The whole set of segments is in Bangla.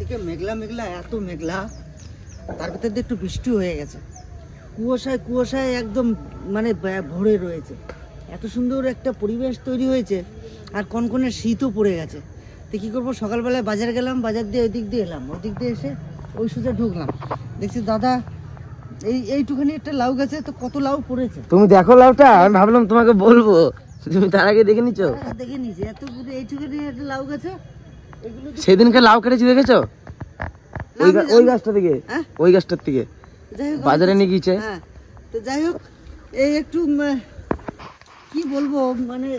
চারদিকে মেঘলা মেঘলা, এত মেঘলা, তার ভিতর দিয়ে একটু বৃষ্টি হয়ে গেছে, কুয়াশায় কুয়াশায় একদম মানে ভরে রয়েছে। এত সুন্দর একটা পরিবেশ তৈরি হয়েছে, আর কনকনে শীতও পড়ে গেছে। তো কী করবো, সকালবেলায় বাজার গেলাম, বাজার দিয়ে ওই দিক দিয়ে এলাম, ওই দিক দিয়ে এসে ওই সোজা ঢুকলাম, দেখছি দাদা এইটুখানি একটা লাউ গাছে তো কত লাউ পড়েছে। তুমি দেখো লাউটা, আমি ভাবলাম তোমাকে বলবো, তুমি তার আগে দেখে নিচ্ছ। দেখে নিয়েছি, এত এইটুখানি একটা লাউ গাছে। সেদিনকে লাউ কেটেছি দেখেছো, ওই গাছটা থেকে, ওই গাছটার থেকে বাজারে নিয়ে গিয়েছে। হ্যাঁ, তো যাই হোক, এই একটু কি বলবো, মানে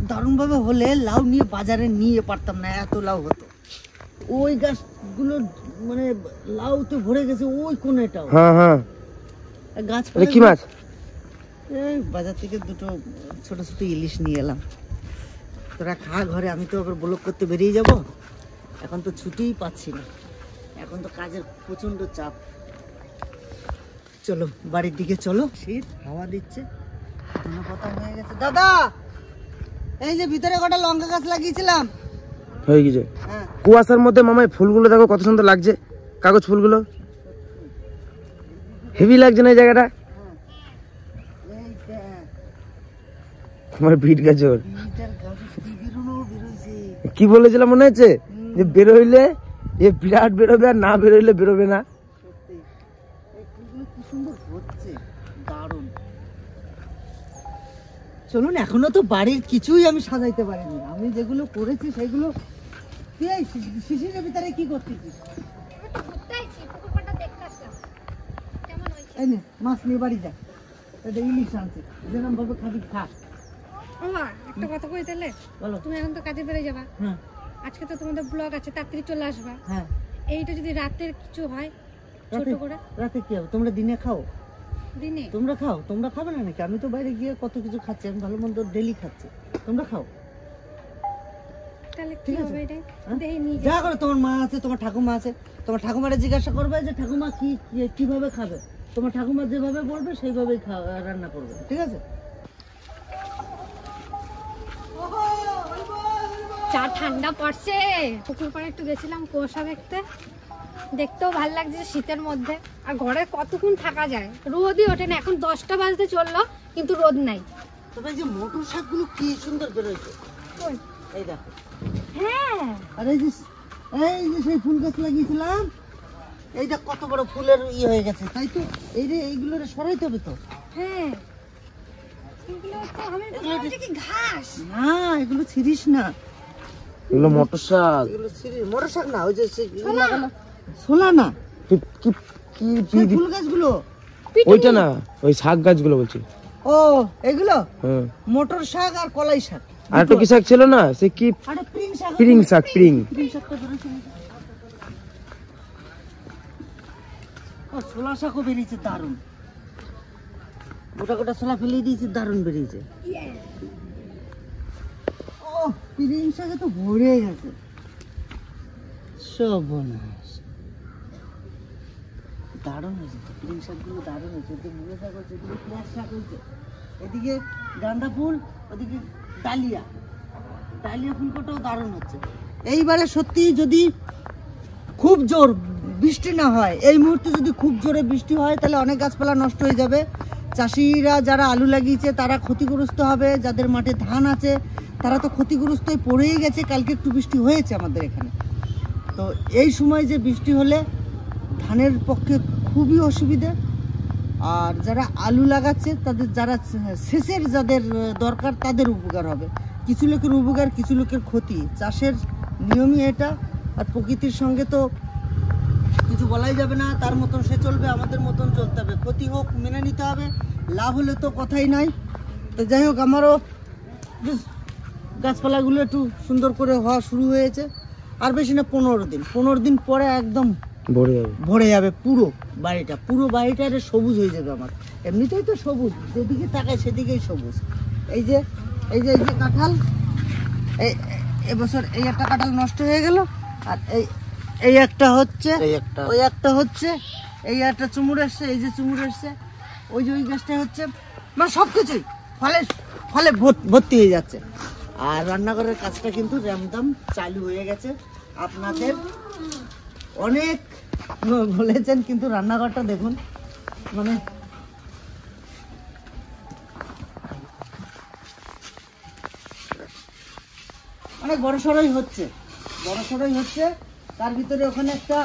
দারুণভাবে হলে লাউ নিয়ে বাজারে নিয়ে পারতাম না, এত লাউ হতো। ওই গাছগুলো মানে লাউ তো ভরে গেছে, ওই কোণেটাও। হ্যাঁ হ্যাঁ, গাছ কি মাছ? এই বাজার থেকে দুটো ছোট ছোট ইলিশ নিয়ে এলাম, তোরা খা ঘরে, আমি তো আবার ব্লগ করতে বেরিয়ে যাব। এখন তো ছুটিই পাচ্ছি না, এখন তো কাজের প্রচন্ড চাপ। চলো বাড়ির দিকে চলো, শীত হাওয়া দিচ্ছে, ধনেপাতা হয়ে গেছে। দাদা, এই যে ভিতরে কটা লঙ্কা গাছ লাগিয়েছিলাম, হয়ে গেছে। হ্যাঁ, কুয়াশার মধ্যে মামাই ফুলগুলো দেখো কত সুন্দর লাগছে, কাগজ ফুলগুলো হেভি লাগছে না এই জায়গাটা। তোমার বিট গাজর কি বলেছিলাম মনে হচ্ছে, যে বেরোইলে এ বিরাট বেরোবে, আর না বেরোইলে বেরোবে না। চলুন, এখনো তো বাড়ির কিছুই আমি সাজাইতে পারিনি। আমি যেগুলো করেছি সেগুলো শিশিরের ভিতরে কি করতেছিস? এই নে, মাছ নিয়ে বাড়ি যা, এটা ইলিশ আনছে, যেরকম ভাবে খাবি খা। একটা কথা কই তাহলে, বলো। তুমি এখন তো কাজে বেরিয়ে যাবা, হ্যাঁ আজকে তো তোমাদের ব্লগ আছে, তাড়াতাড়ি চলে আসবা। হ্যাঁ, এইটা যদি রাতের কিছু হয় ছোট করে, রাতে কি হবে? তোমরা দিনে খাও, দিনে তোমরা খাও, তোমরা খাবে না নাকি? আমি তো বাইরে গিয়ে কত কিছু খাচ্ছি, আমি ভালো মন্দ ডেলি খাচ্ছি, তোমরা খাও। তাহলে কি ঠিক আছে, হবে? এটা হ্যাঁ? দেখে নিয়ে যা করে, তোমার মা আছে, তোমার ঠাকুমা আছে, তোমার ঠাকুমারে জিজ্ঞাসা করবে যে ঠাকুমা কিভাবে খাবে, তোমার ঠাকুমা যেভাবে বলবে সেইভাবেই রান্না করবে, ঠিক আছে? চা ঠান্ডা পড়ছে, পুকুর পাড়ে একটু গেছিলাম কুয়াশা দেখতে, দেখতেও ভালো লাগছে শীতের মধ্যে। আর ঘরে কতক্ষণ থাকা যায়, রোদই ওঠে না। এখন 10টা বাজতে চললো কিন্তু রোদ নাই। তবে যে মোটর শাকগুলো কি সুন্দর বেরোচ্ছে, এই দেখো। হ্যাঁ, আর এই যে সেই ফুল গাছ লাগিয়েছিলাম, এইটা কত বড় ফুলের হয়ে গেছে, তাই তো? এইগুলো সরাইতে হবে তো। হ্যাঁ, এগুলো তো আমি ভাবছি কি ঘাস না, এগুলো ছিড়িস না, এগুলো মটর শাক। এগুলো মোটর শাক না, ওই যে ছোলা না, কি ফুল গাছগুলো, ওইটা না, ওই শাক গাছগুলো বলছি। ও এগুলো হ্যাঁ, মোটর শাক আর কলাই শাক। আর একটা কি শাক ছিল না, সে কি আরে প্রিং শাক, প্রিং শাক, প্রিং শাকটা ধরেছিল। ও ছোলা শাকও বেরিয়েছে, দারুণ গোটা গোটা ছোলা ফেলে দিয়েছি, দারুণ বেরিয়েছে। ও প্রিং শাকে তো ভরে গেছে, সর্বনাশ, দারুণ হয়েছে তো প্রিং শাকগুলো, দারুণ হয়েছে। এদিকে মুলো শাক হয়েছে, এদিকে পেঁয়াজ শাক হয়েছে, এদিকে গাঁদা ফুল, ওদিকে ডালিয়া ফুল কটাও দারুণ হচ্ছে। এইবারে সত্যি যদি খুব জোর বৃষ্টি না হয়, এই মুহূর্তে যদি খুব জোরে বৃষ্টি হয়, তাহলে অনেক গাছপালা নষ্ট হয়ে যাবে। চাষিরা যারা আলু লাগিয়েছে তারা ক্ষতিগ্রস্ত হবে, যাদের মাঠে ধান আছে তারা তো ক্ষতিগ্রস্ত পড়েই গেছে। কালকে একটু বৃষ্টি হয়েছে আমাদের এখানে, তো এই সময় যে বৃষ্টি হলে ধানের পক্ষে খুবই অসুবিধা। আর যারা আলু লাগাচ্ছে তাদের, যারা সেচের যাদের দরকার তাদের উপকার হবে। কিছু লোকের উপকার, কিছু লোকের ক্ষতি, চাষের নিয়মই এটা। আর প্রকৃতির সঙ্গে তো কিছু বলাই যাবে না, তার মতন সে চলবে, আমাদের মতন চলতে হবে। ক্ষতি হোক মেনে নিতে হবে, লাভ হলে তো কথাই নাই। তো যাই হোক, আমারও গাছপালাগুলো একটু সুন্দর করে হওয়া শুরু হয়েছে। আর বেশি না, 15 দিন পরে একদম ভরে যাবে পুরো বাড়িটা সবুজ হয়ে যাবে। আমার এমনিতেই তো সবুজ, যেদিকে তাকায় সেদিকেই সবুজ। এই যে কাঁঠাল, এবছর এই একটা কাঁঠাল নষ্ট হয়ে গেল, আর এই একটা হচ্ছে, ওই একটা হচ্ছে, এই একটা চুমুর এসছে, এই যে চুমুর এসছে, ওই যে ওই গাছটা হচ্ছে, মানে সবকিছুই ফলে ভর্তি হয়ে যাচ্ছে। আর রান্নাঘরের কাজটা কিন্তু র্যামদাম চালু হয়ে গেছে। আপনাদের অনেক বলেছেন, কিন্তু রান্নাঘরটা দেখুন, মানে অনেক বড়সড়ই হচ্ছে, তার ভিতরে ওখানে একটা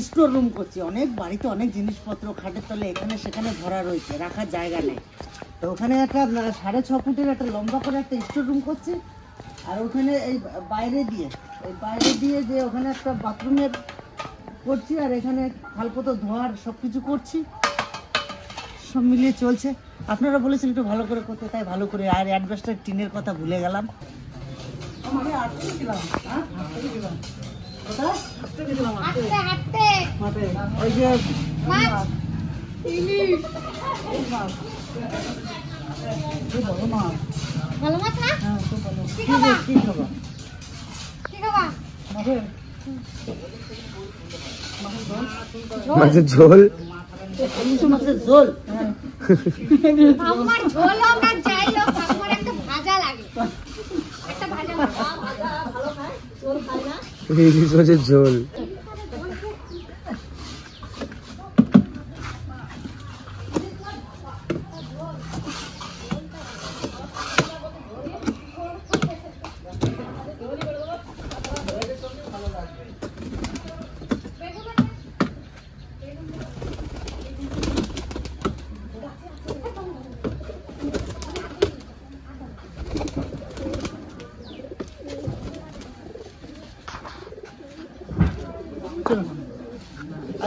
স্টোর রুম করছি। অনেক বাড়িতে অনেক জিনিসপত্র খাটের তলে এখানে সেখানে ভরা রয়েছে, রাখার জায়গা নেই। তো ওখানে একটা 6.5 ফুটের একটা লম্বা করে একটা স্টোর রুম করছি। আর ওখানে এই বাইরে দিয়ে যে ওখানে একটা বাথরুমের করছি, আর এখানে খালপতো ধোয়ার সব কিছু করছি, সব মিলিয়ে চলছে। আপনারা বলেছেন একটু ভালো করে করতে, তাই ভালো করে। আর অ্যাডভেস্টার টিনের কথা ভুলে গেলাম। ওই যে ভালো মাছ না? হ্যাঁ, খুব ভালো। কি খাবা? কি খাবা? মাছের ঝোল। মাছের ঝোল। আমার ঝোল হোক আর যাই হোক, আমার একটা ভাজা লাগে, একটা ভাজা ভালো খায়, ঝোল খায় না। ইলিশ মাছের ঝোল।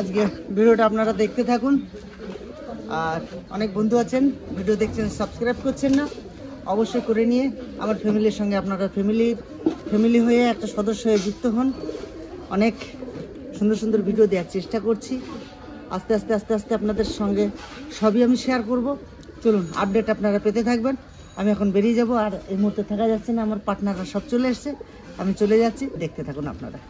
আজকে ভিডিওটা আপনারা দেখতে থাকুন। আর অনেক বন্ধু আছেন ভিডিও দেখছেন, সাবস্ক্রাইব করছেন না, অবশ্যই করে নিয়ে আমার ফ্যামিলির সঙ্গে আপনারা ফ্যামিলি হয়ে একটা সদস্য হয়ে যুক্ত হন। অনেক সুন্দর সুন্দর ভিডিও দেওয়ার চেষ্টা করছি। আস্তে আস্তে আস্তে আস্তে আপনাদের সঙ্গে সবই আমি শেয়ার করব। চলুন, আপডেট আপনারা পেতে থাকবেন। আমি এখন বেরিয়ে যাব, আর এই মুহূর্তে থাকা যাচ্ছে না, আমার পার্টনাররা সব চলে এসছে, আমি চলে যাচ্ছি, দেখতে থাকুন আপনারা।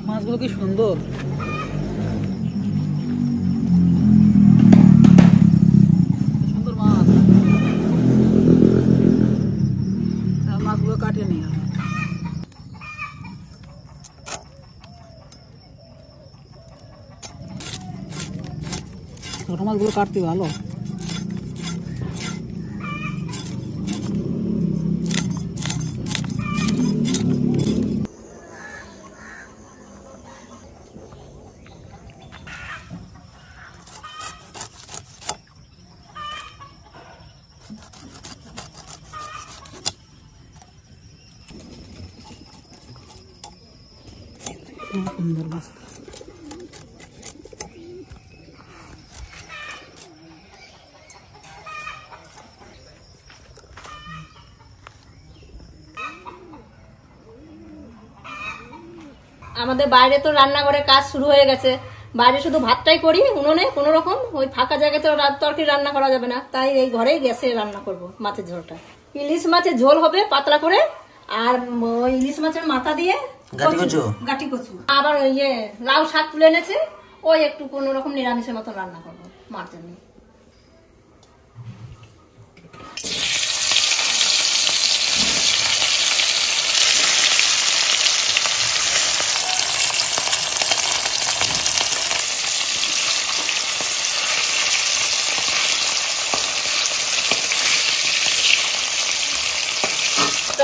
মাছগুলো কি সুন্দর, সুন্দর মাছ। মাছগুলো কাটে নিয়ে ছোট মাছগুলো কাটতে ভালো। সুন্দর মাছ। আমাদের বাইরে তো রান্নাঘরে কাজ শুরু হয়ে গেছে, বাইরে শুধু ভাতটাই করি উনুনে কোনো রকম, ওই ফাঁকা জায়গাতে তরকারি রান্না করা যাবে না, তাই এই ঘরেই গ্যাসে রান্না করব মাছের ঝোলটা। ইলিশ মাছের ঝোল হবে পাতলা করে, আর ওই ইলিশ মাছের মাথা দিয়ে গাটি কচু, আবার লাউ শাক তুলে এনেছে, ওই একটু কোনো রকম নিরামিষের মতো রান্না করবো মাছের নিয়ে।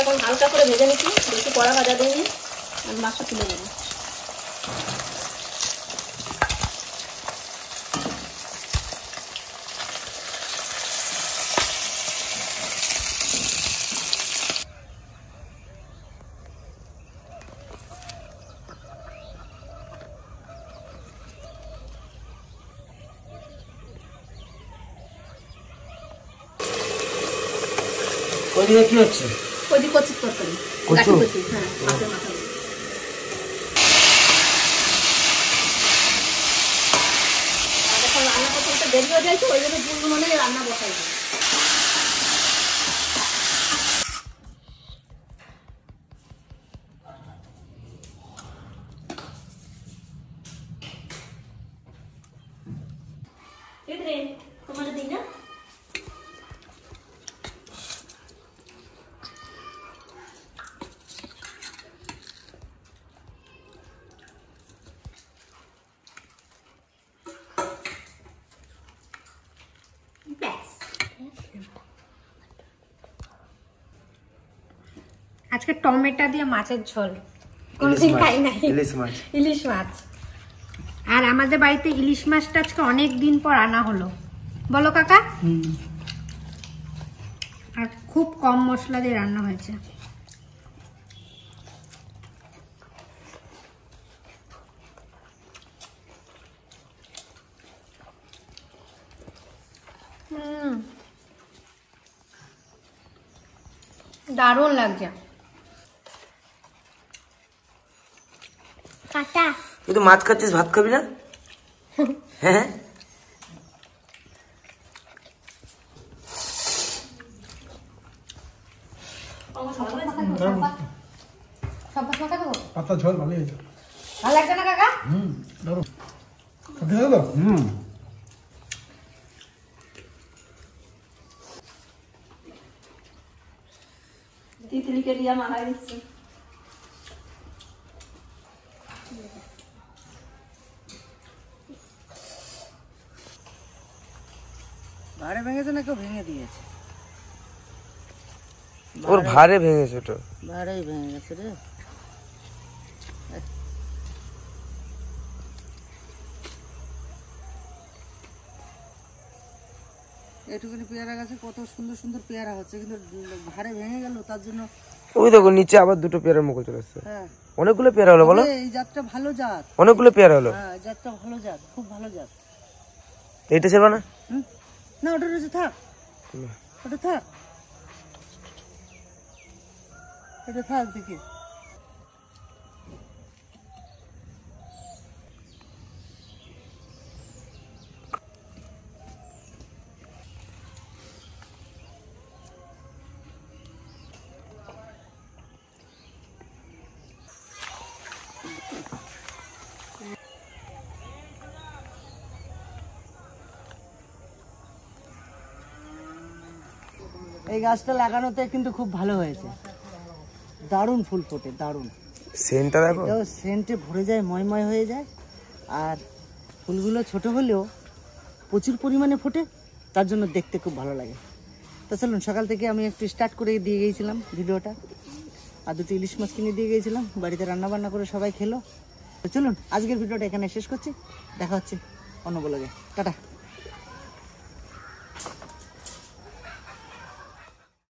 এখন হালকা করে ভেজে নিচ্ছি, বেশি কড়া ভাজা দিইনি, আমি মাছটা তুলে নেব। ওইদিকে কি হচ্ছে? ওইদিকে কচুর তরকারি, গাঠি কচু, হ্যাঁ, মাছের মাথা। আর এখন রান্না করতে করতে দেরি হয়ে যাচ্ছে, ওই জন্য চুল মনে রান্না বসাই দিই। সেকেন্ড তোমাদের দিই না। আজকে টমেটো দিয়ে মাছের ঝোল, কোনদিন খাই নাই। ইলিশ মাছ। আর আমাদের বাড়িতে ইলিশ মাছটা আজকে অনেক দিন পর আনা হলো, বলো কাকা? আর খুব কম মশলা দিয়ে রান্না হয়েছে। দারুণ লাগছে। কাটা তুই তো মাছ খাচ্ছিস, ভাত খাবি না? হ্যাঁ পাতা ঝোল ভালো হয়েছে। ভালো লাগছে না কাকা? দারুণ খেতে হলো। তিতলিকে রিয়া মাখাই দিচ্ছে। ভাড়ে ভেঙেছে না কেউ ভেঙে দিয়েছে? ওর ভারে ভেঙেছে, ওটা ভাড়েই ভেঙে গেছে রে। এটুকুনি পেয়ারা গাছে কত সুন্দর সুন্দর পেয়ারা হচ্ছে, কিন্তু ভাড়ে ভেঙে গেল তার জন্য। ওই দেখো নিচে আবার দুটো পেয়ারার মুকুল চলে আসছে। হ্যাঁ, অনেকগুলো পেয়ারা হলো বলো? এই জাতটা ভালো জাত, অনেকগুলো পেয়ারা হলো। হ্যাঁ জাতটা ভালো জাত, খুব ভালো জাত। এইটা ছিল না? না ওটা রয়েছে, থাক ওটা থাক, এটা থাক দেখি। এই গাছটা লাগানোতে কিন্তু খুব ভালো হয়েছে, দারুণ ফুল ফোটে, দারুণ সেন্টটা দেখো, এটাও সেন্টে ভরে যায়, ময়ময় হয়ে যায়। আর ফুলগুলো ছোট হলেও প্রচুর পরিমাণে ফোটে, তার জন্য দেখতে খুব ভালো লাগে। তো চলুন, সকাল থেকে আমি একটু স্টার্ট করে দিয়ে গিয়েছিলাম ভিডিওটা, আর দুটো ইলিশ মাছ কিনে দিয়ে গিয়েছিলাম, বাড়িতে রান্না বান্না করে সবাই খেলো। তো চলুন আজকের ভিডিওটা এখানে শেষ করছি, দেখা হচ্ছে অন্য ব্লগে, টাটা।